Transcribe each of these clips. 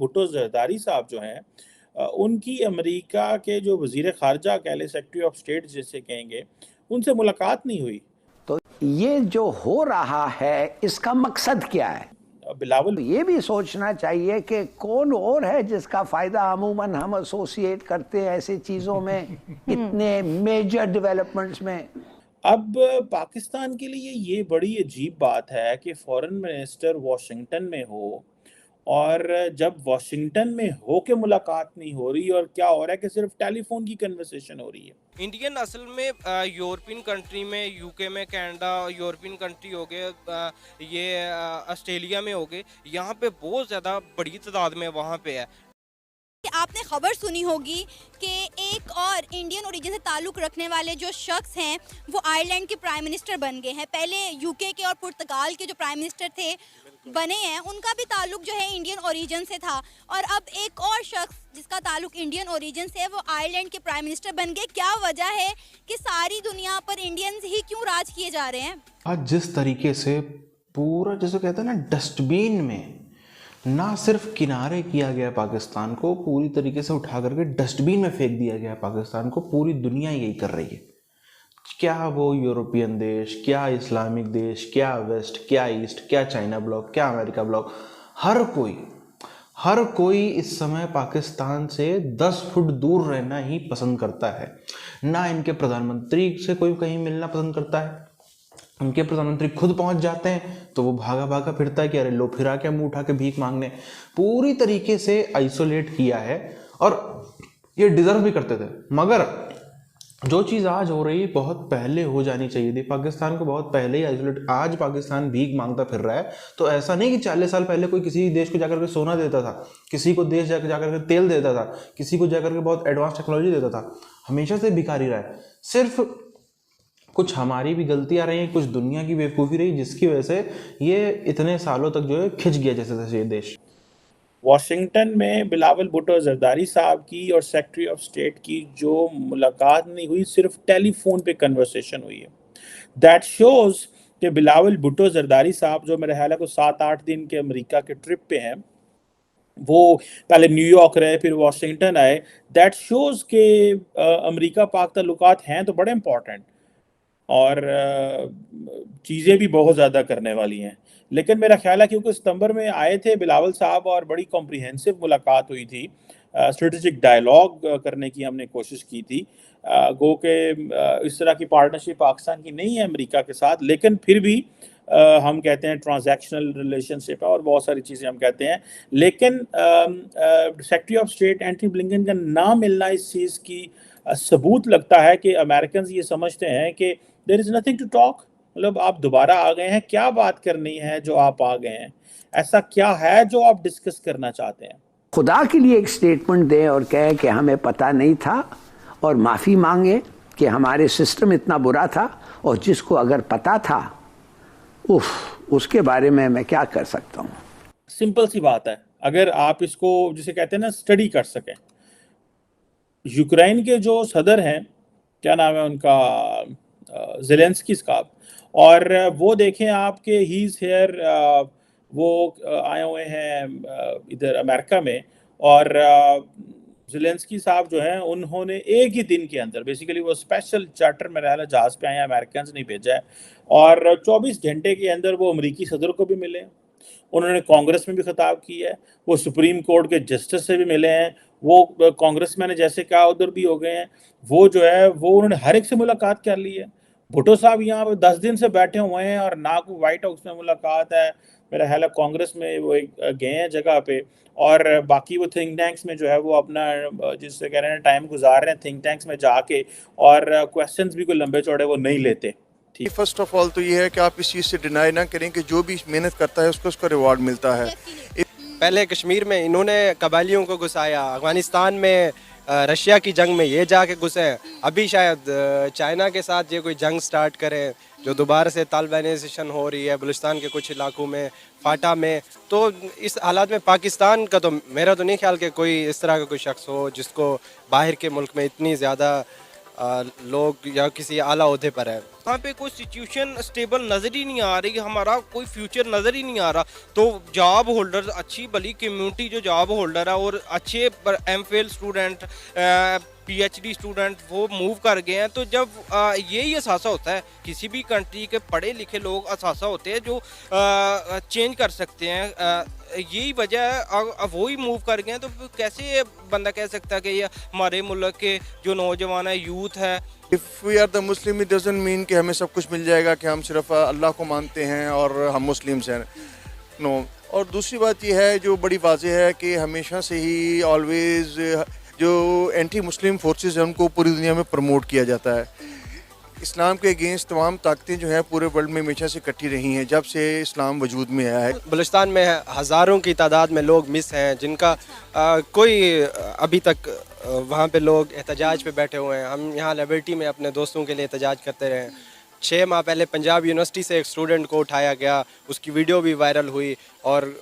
भुट्टो ज़रदारी साहब जो हैं उनकी अमेरिका के जो वज़ीर ख़ारजा कह लें, सेक्रेटरी ऑफ स्टेट जिसे कहेंगे, उनसे मुलाकात नहीं हुई। तो ये जो हो रहा है इसका मकसद क्या है? बिलावल ये भी सोचना चाहिए कि कौन और है जिसका फायदा अमूमन हम एसोसिएट करते हैं ऐसी चीजों में, इतने मेजर डेवलपमेंट्स में। अब पाकिस्तान के लिए ये बड़ी अजीब बात है कि फॉरेन मिनिस्टर वॉशिंगटन में हो और जब वॉशिंगटन में हो के मुलाकात नहीं हो रही और क्या हो रहा है कि सिर्फ टेलीफोन की कन्वर्सेशन हो रही है। इंडियन असल में यूरोपियन कंट्री में, यूके में, कनाडा, यूरोपियन कंट्री हो गए, ये ऑस्ट्रेलिया में हो गए, यहाँ पे बहुत ज़्यादा बड़ी तादाद में वहाँ पे है। आपने खबर सुनी होगी कि एक और इंडियन ओरिजिन से ताल्लुक़ रखने वाले जो शख्स हैं वो आयरलैंड के प्राइम मिनिस्टर बन गए हैं। पहले यूके के और पुर्तगाल के जो प्राइम मिनिस्टर थे बने हैं, उनका भी ताल्लुक़ जो है इंडियन ओरिजिन से था, और अब एक और शख्स जिसका ताल्लुक़ इंडियन ओरिजिन से है वो आयरलैंड के प्राइम मिनिस्टर बन गए। क्या वजह है कि सारी दुनिया पर इंडियंस ही क्यों राज किए जा रहे हैं? आज जिस तरीके से पूरा, जैसे कहते हैं ना, डस्टबिन में ना सिर्फ किनारे किया गया पाकिस्तान को, पूरी तरीके से उठा करके डस्टबिन में फेंक दिया गया पाकिस्तान को। पूरी दुनिया यही कर रही है। क्या वो यूरोपियन देश, क्या इस्लामिक देश, क्या वेस्ट, क्या ईस्ट, क्या चाइना ब्लॉक, क्या अमेरिका ब्लॉक, हर कोई इस समय पाकिस्तान से 10 फुट दूर रहना ही पसंद करता है। ना इनके प्रधानमंत्री से कोई कहीं मिलना पसंद करता है। उनके प्रधानमंत्री खुद पहुंच जाते हैं तो वो भागा भागा फिरता है कि अरे लो, फिर आ क्या मुंह उठा के भीख मांगने। पूरी तरीके से आइसोलेट किया है और ये डिजर्व भी करते थे। मगर जो चीज़ आज हो रही है बहुत पहले हो जानी चाहिए थी। पाकिस्तान को बहुत पहले ही आइसोलेट, आज पाकिस्तान भीख मांगता फिर रहा है तो ऐसा नहीं कि 40 साल पहले कोई किसी देश को जाकर के सोना देता था, किसी को देश जाकर के तेल देता था, किसी को जाकर के बहुत एडवांस टेक्नोलॉजी देता था। हमेशा से भिखारी रहा है। सिर्फ कुछ हमारी भी गलतियां रही, कुछ दुनिया की बेवकूफ़ी रही, जिसकी वजह से ये इतने सालों तक जो है खिंच गया जैसे तैसे ये देश। वॉशिंगटन में बिलावल भुट्टो ज़रदारी साहब की और सेक्रेटरी ऑफ स्टेट की जो मुलाकात नहीं हुई, सिर्फ टेलीफोन पे कन्वर्सेशन हुई है। दैट शोज़ कि बिलावल भुट्टो ज़रदारी साहब जो मेरे ख्याल है को 7-8 दिन के अमेरिका के ट्रिप पे हैं, वो पहले न्यूयॉर्क रहे फिर वॉशिंगटन आए। दैट शोज़ के अमेरिका पाक ताल्लुकात हैं तो बड़े इम्पॉर्टेंट और चीज़ें भी बहुत ज़्यादा करने वाली हैं। लेकिन मेरा ख्याल है क्योंकि सितंबर में आए थे बिलावल साहब और बड़ी कॉम्प्रिहेंसिव मुलाकात हुई थी, स्ट्रेटेजिक डायलॉग करने की हमने कोशिश की थी। गो के इस तरह की पार्टनरशिप पाकिस्तान की नहीं है अमेरिका के साथ, लेकिन फिर भी हम कहते हैं ट्रांजैक्शनल रिलेशनशिप है और बहुत सारी चीज़ें हम कहते हैं। लेकिन secretary of state Antony Blinken का ना मिलना इस चीज़ की सबूत लगता है कि अमेरिकन ये समझते हैं कि there is nothing to talk. मतलब आप दोबारा आ गए हैं, क्या बात करनी है जो आप आ गए हैं? ऐसा क्या है जो आप डिस्कस करना चाहते हैं? खुदा के लिए एक स्टेटमेंट दें और कहें कि हमें पता नहीं था और माफ़ी मांगे कि हमारे सिस्टम इतना बुरा था, और जिसको अगर पता था उसके बारे में मैं क्या कर सकता हूँ। सिंपल सी बात है, अगर आप इसको जिसे कहते हैं ना स्टडी कर सकें। यूक्रेन के जो सदर हैं, क्या नाम है उनका, ज़ेलेंस्की साहब, और वो देखें आपके ही इज़ हेयर, वो आए हुए हैं इधर अमेरिका में, और ज़ेलेंस्की साहब जो हैं उन्होंने एक ही दिन के अंदर, बेसिकली वो स्पेशल चार्टर में रहना जहाज़ पे आए हैं, अमेरिकन नहीं भेजा है, और 24 घंटे के अंदर वो अमेरिकी सदर को भी मिले हैं, उन्होंने कांग्रेस में भी खिताब किया है, वो सुप्रीम कोर्ट के जस्टिस से भी मिले हैं, वो कांग्रेसमैन ने जैसे कहा उधर भी हो गए हैं, वो जो है वो उन्होंने हर एक से मुलाकात कर ली है। भुट्टो साहब यहाँ पे 10 दिन से बैठे हुए हैं और ना कोई व्हाइट हाउस में मुलाकात है, मेरा ख्याल है कांग्रेस में वो एक गए हैं जगह पे, और बाकी वो थिंक टैंक्स में जो है वो अपना जिससे कह रहे हैं टाइम गुजार रहे हैं थिंक टैंक्स में जाके, और क्वेश्चंस भी कोई लंबे चौड़े वो नहीं लेते। फर्स्ट ऑफ ऑल तो ये है कि आप इस चीज़ से डिनाई ना करें कि जो भी मेहनत करता है उसको उसका रिवॉर्ड मिलता है। पहले कश्मीर में इन्होंने कबालियों को घुसाया, अफगानिस्तान में रशिया की जंग में ये जाके घुसे, अभी शायद चाइना के साथ ये कोई जंग स्टार्ट करें, जो दोबारा से तालिबानाइजेशन हो रही है बलूचिस्तान के कुछ इलाकों में, फाटा में। तो इस हालात में पाकिस्तान का तो मेरा तो नहीं ख्याल कि कोई इस तरह का कोई शख्स हो जिसको बाहर के मुल्क में इतनी ज़्यादा लोग या किसी आला ओहदे पर है। वहाँ पे कोई सिचुएशन स्टेबल नज़र ही नहीं आ रही, हमारा कोई फ्यूचर नज़र ही नहीं आ रहा। तो जॉब होल्डर, अच्छी भली कम्युनिटी जो जॉब होल्डर है और अच्छे एमफिल स्टूडेंट, पीएचडी स्टूडेंट वो मूव कर गए हैं। तो जब यही असासा होता है, किसी भी कंट्री के पढ़े लिखे लोग असासा होते हैं जो चेंज कर सकते हैं, यही वजह है। वो ही मूव कर गए हैं, तो कैसे बंदा कह सकता है कि ये हमारे मुल्क के जो नौजवान है, यूथ है। If we are the Muslim it doesn't mean कि हमें सब कुछ मिल जाएगा, कि हम सिर्फ अल्लाह को मानते हैं और हम मुस्लिम्स हैं, नो। और दूसरी बात यह है जो बड़ी वाज़ेह है कि हमेशा से ही ऑलवेज़ जो एंटी मुस्लिम फोर्सेस हैं उनको पूरी दुनिया में प्रमोट किया जाता है। इस्लाम के अगेंस्ट तमाम ताकतें जो हैं पूरे वर्ल्ड में हमेशा से इकट्ठी रही हैं जब से इस्लाम वजूद में आया है। बलूचिस्तान में हज़ारों की तादाद में लोग मिस हैं जिनका कोई अभी तक वहाँ पे लोग एहतजाज पे बैठे हुए हैं। हम यहाँ लिबर्टी में अपने दोस्तों के लिए एहतजाज करते रहे। 6 माह पहले पंजाब यूनिवर्सिटी से एक स्टूडेंट को उठाया गया, उसकी वीडियो भी वायरल हुई और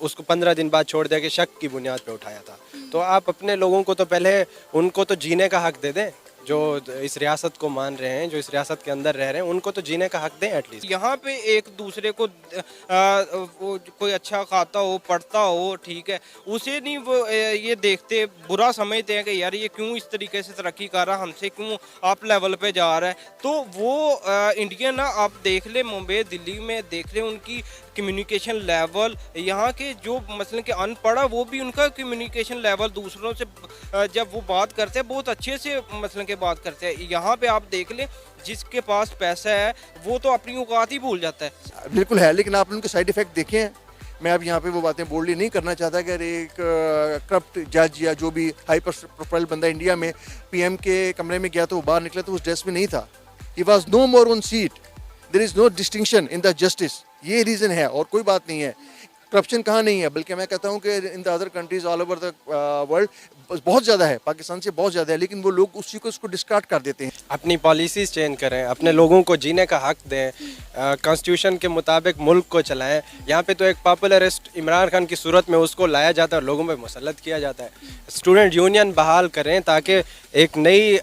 उसको 15 दिन बाद छोड़ दिया कि शक की बुनियाद पे उठाया था। तो आप अपने लोगों को तो पहले उनको तो जीने का हक दे दें, जो इस रियासत को मान रहे हैं, जो इस रियासत के अंदर रह रहे हैं, उनको तो जीने का हक दें एटलीस्ट। यहाँ पे एक दूसरे को वो कोई अच्छा खाता हो, पढ़ता हो, ठीक है, उसे नहीं वो ये देखते, बुरा समझते हैं कि यार ये क्यों इस तरीके से तरक्की कर रहा, हमसे क्यों अप लेवल पे जा रहा है। तो वो इंडियन ना, आप देख ले मुंबई दिल्ली में देख ले, उनकी कम्युनिकेशन लेवल, यहाँ के जो मसलन के अनपढ़ वो भी उनका कम्युनिकेशन लेवल दूसरों से जब वो बात करते हैं बहुत अच्छे से मसलन के बात करते हैं। यहाँ पे आप देख लें जिसके पास पैसा है वो तो अपनी औकात ही भूल जाता है। बिल्कुल है, लेकिन आपने उनके साइड इफ़ेक्ट देखे हैं। मैं अब यहाँ पे वो बातें बोल्डली नहीं करना चाहता कि अरे एक करप्ट जज या जो भी हाई प्रोफाइल बंदा इंडिया में पीएम के कमरे में गया तो वो बाहर निकला तो उस ड्रेस में नहीं था। He was no more on seat, there is no distinction in the justice. ये रीज़न है और कोई बात नहीं है। करप्शन कहाँ नहीं है, बल्कि मैं कहता हूँ कि in the other countries all over the world बहुत ज़्यादा है, पाकिस्तान से बहुत ज़्यादा है, लेकिन वो लोग उसी को उसको डिस्कार्ड कर देते हैं। अपनी पॉलिसीज़ चेंज करें, अपने लोगों को जीने का हक दें, कॉन्स्टिट्यूशन के मुताबिक मुल्क को चलाएं। यहाँ पे तो एक पॉपुलरिस्ट इमरान खान की सूरत में उसको लाया जाता है और लोगों पे मुसल्लत किया जाता है। स्टूडेंट यूनियन बहाल करें ताकि एक नई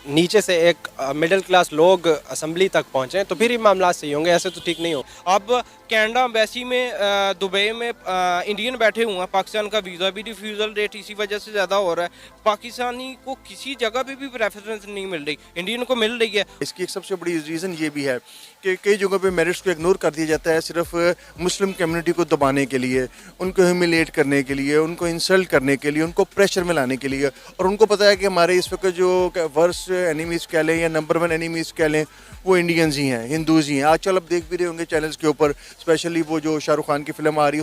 नीचे से एक मिडिल क्लास लोग असम्बली तक पहुँचें, तो फिर ही मामला सही होंगे, ऐसे तो ठीक नहीं हो। अब कनाडा एम्बेसी में दुबई में इंडियन बैठे हुए हैं, पाकिस्तान का वीज़ा भी रिफ्यूज़ल रेट इसी वजह से ज़्यादा हो रहा है। पाकिस्तानी को किसी जगह पे भी प्रेफरेंस नहीं मिल रही, इंडियन को मिल रही है। इसकी एक सबसे बड़ी रीज़न ये भी है कि कई जगहों पे मेरिट्स को इग्नोर कर दिया जाता है सिर्फ मुस्लिम कम्युनिटी को दबाने के लिए, उनको ह्यूमिलेट करने के लिए, उनको इंसल्ट करने के लिए, उनको प्रेशर में लाने के लिए। और उनको पता है कि हमारे इस वक्त जो वर्स्ट एनिमीज़ कह लें या नंबर 1 एनिमीज़ कह लें वो इंडियंस ही हैं, हिंदूज़ ही हैं। आजकल आप देख भी रहे होंगे चैनल्स के ऊपर, स्पेशली वो जो शाहरुख खान की फिल्म आ रही है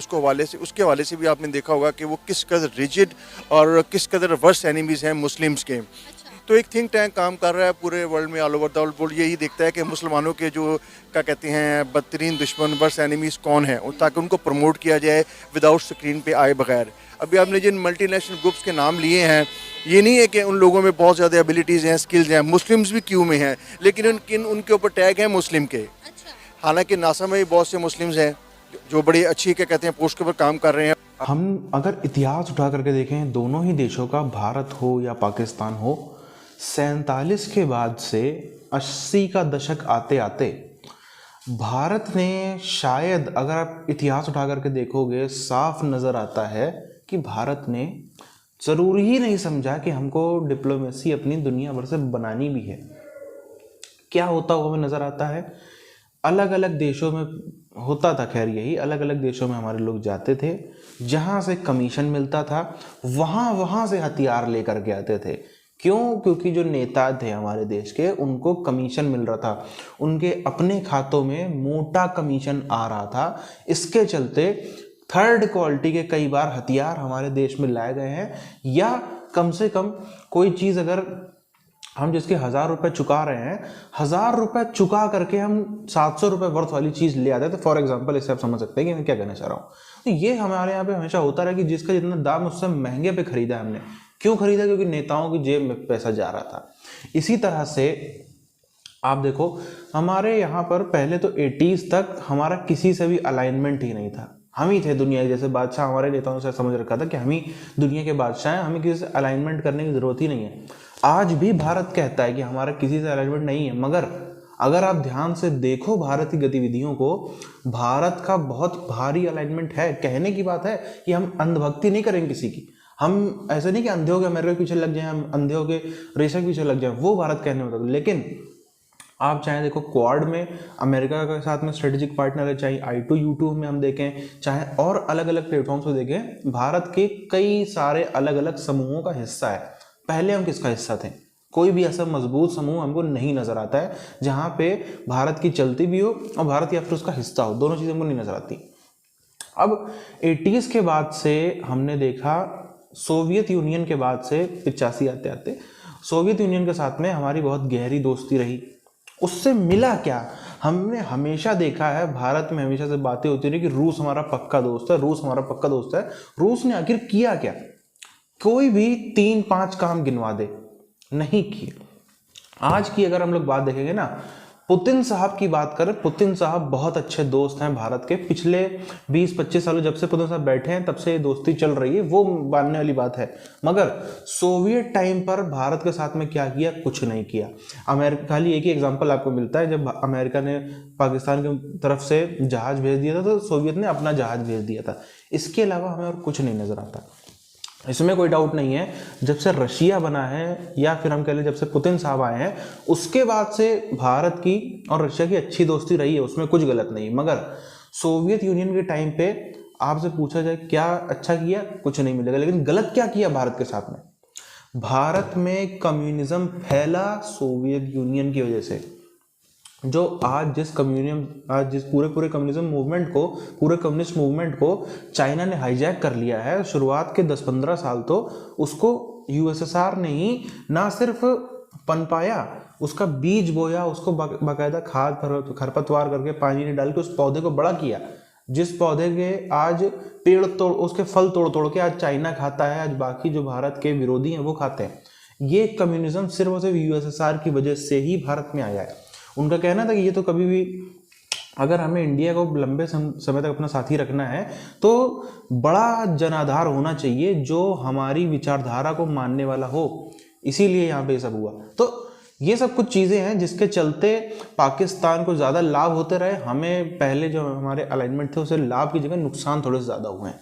उसके हवाले से भी आपने देखा होगा कि वो किस कदर रिजिड और किस कदर वर्स्ट एनिमीज़ हैं मुस्लिम्स के। तो एक थिंक टैंक काम कर रहा है पूरे वर्ल्ड में, ऑल ओवर द वर्ल्ड, यही देखता है कि मुसलमानों के जो क्या कहते हैं बदतरीन दुश्मन वर्स्ट एनिमीज़ कौन है, ताकि उनको प्रमोट किया जाए विदाउट स्क्रीन पे आए बगैर। अभी आपने जिन मल्टीनेशनल ग्रुप्स के नाम लिए हैं, ये नहीं है कि उन लोगों में बहुत ज़्यादा एबिलिटीज़ हैं, स्किल्स हैं, मुस्लिम्स भी क्यों में हैं, लेकिन उनके ऊपर टैग हैं मुस्लिम के। हालांकि नासा में भी बहुत से मुस्लिम्स हैं जो बड़ी अच्छी क्या कहते हैं पोस्ट के ऊपर काम कर रहे हैं। हम अगर इतिहास उठा करके देखें दोनों ही देशों का, भारत हो या पाकिस्तान हो, 47 के बाद से 80 का दशक आते आते भारत ने शायद, अगर आप इतिहास उठा करके देखोगे, साफ नज़र आता है कि भारत ने ज़रूरी ही नहीं समझा कि हमको डिप्लोमेसी अपनी दुनिया भर से बनानी भी है। क्या होता हुआ हमें नज़र आता है, अलग अलग देशों में होता था, खैर यही अलग अलग देशों में हमारे लोग जाते थे, जहाँ से कमीशन मिलता था वहाँ से हथियार लेकर के आते थे। क्यों? क्योंकि जो नेता थे हमारे देश के, उनको कमीशन मिल रहा था, उनके अपने खातों में मोटा कमीशन आ रहा था। इसके चलते थर्ड क्वालिटी के कई बार हथियार हमारे देश में लाए गए हैं, या कम से कम कोई चीज़ अगर हम जिसके 1000 रुपये चुका रहे हैं, 1000 रुपये चुका करके हम 700 रुपये वर्थ वाली चीज़ ले आते हैं। तो फॉर एग्जांपल इससे आप समझ सकते हैं कि मैं क्या कहना चाह रहा हूँ। तो ये हमारे यहाँ पे हमेशा होता रहा कि जिसका जितना दाम उससे महंगे पे खरीदा हमने। क्यों खरीदा? क्योंकि नेताओं की जेब में पैसा जा रहा था। इसी तरह से आप देखो, हमारे यहाँ पर पहले तो 80s तक हमारा किसी से भी अलाइनमेंट ही नहीं था। हम ही थे दुनिया के जैसे बादशाह, हमारे नेताओं से समझ रखा था कि हम ही दुनिया के बादशाह हैं, हमें किसी से अलाइनमेंट करने की ज़रूरत ही नहीं है। आज भी भारत कहता है कि हमारा किसी से अलाइनमेंट नहीं है, मगर अगर आप ध्यान से देखो भारत की गतिविधियों को, भारत का बहुत भारी अलाइनमेंट है। कहने की बात है कि हम अंधभक्ति नहीं करेंगे किसी की, हम ऐसे नहीं कि अंधे हो के अमेरिका के पीछे लग जाएं, हम अंधे हो के रशिया के पीछे लग जाएं, वो भारत कहने में। लेकिन आप चाहे देखो क्वाड में अमेरिका के साथ में स्ट्रेटेजिक पार्टनर है, चाहे I2U2 में हम देखें, चाहे और अलग अलग प्लेटफॉर्म्स को देखें, भारत के कई सारे अलग अलग समूहों का हिस्सा है। पहले हम किसका हिस्सा थे? कोई भी ऐसा मजबूत समूह हमको नहीं नजर आता है जहां पे भारत की चलती भी हो और भारत या फिर उसका हिस्सा हो, दोनों चीजें हमको नहीं नजर आती। अब 80s के बाद से हमने देखा, सोवियत यूनियन के बाद से 85 आते आते सोवियत यूनियन के साथ में हमारी बहुत गहरी दोस्ती रही। उससे मिला क्या? हमने हमेशा देखा है, भारत में हमेशा से बातें होती रही कि रूस हमारा पक्का दोस्त है, रूस हमारा पक्का दोस्त है। रूस ने आखिर किया क्या? कोई भी 3-5 काम गिनवा दे, नहीं किए। आज की अगर हम लोग बात देखेंगे ना, पुतिन साहब की बात करें, पुतिन साहब बहुत अच्छे दोस्त हैं भारत के। पिछले 20-25 सालों जब से पुतिन साहब बैठे हैं तब से ये दोस्ती चल रही है, वो मानने वाली बात है। मगर सोवियत टाइम पर भारत के साथ में क्या किया? कुछ नहीं किया। अमेरिका, खाली एक ही एग्जांपल आपको मिलता है, जब अमेरिका ने पाकिस्तान की तरफ से जहाज भेज दिया था तो सोवियत ने अपना जहाज भेज दिया था। इसके अलावा हमें और कुछ नहीं नजर आता। इसमें कोई डाउट नहीं है, जब से रशिया बना है या फिर हम कह लें जब से पुतिन साहब आए हैं, उसके बाद से भारत की और रशिया की अच्छी दोस्ती रही है, उसमें कुछ गलत नहीं। मगर सोवियत यूनियन के टाइम पे आपसे पूछा जाए क्या अच्छा किया, कुछ नहीं मिलेगा। लेकिन गलत क्या किया भारत के साथ में? भारत में कम्युनिज्म फैला सोवियत यूनियन की वजह से। जो आज जिस पूरे कम्युनिज्म मूवमेंट को, पूरे कम्युनिस्ट मूवमेंट को चाइना ने हाईजैक कर लिया है, शुरुआत के 10-15 साल तो उसको यूएसएसआर ने ही ना सिर्फ पनपाया, उसका बीज बोया, उसको बाकायदा खाद खरपतवार करके पानी में डाल के उस पौधे को बड़ा किया, जिस पौधे के आज पेड़ तोड़, उसके फल तोड़ तोड़ के आज चाइना खाता है, आज बाकी जो भारत के विरोधी हैं वो खाते हैं। ये कम्युनिज्म सिर्फ और सिर्फ यूएसएसआर की वजह से ही भारत में आया है। उनका कहना था कि ये तो कभी भी, अगर हमें इंडिया को लंबे समय तक अपना साथी रखना है तो बड़ा जनाधार होना चाहिए जो हमारी विचारधारा को मानने वाला हो। इसीलिए यहाँ पे सब हुआ। तो ये सब कुछ चीज़ें हैं जिसके चलते पाकिस्तान को ज़्यादा लाभ होते रहे। हमें पहले जो हमारे अलाइनमेंट थे उसे लाभ की जगह नुकसान थोड़े से ज़्यादा हुए हैं।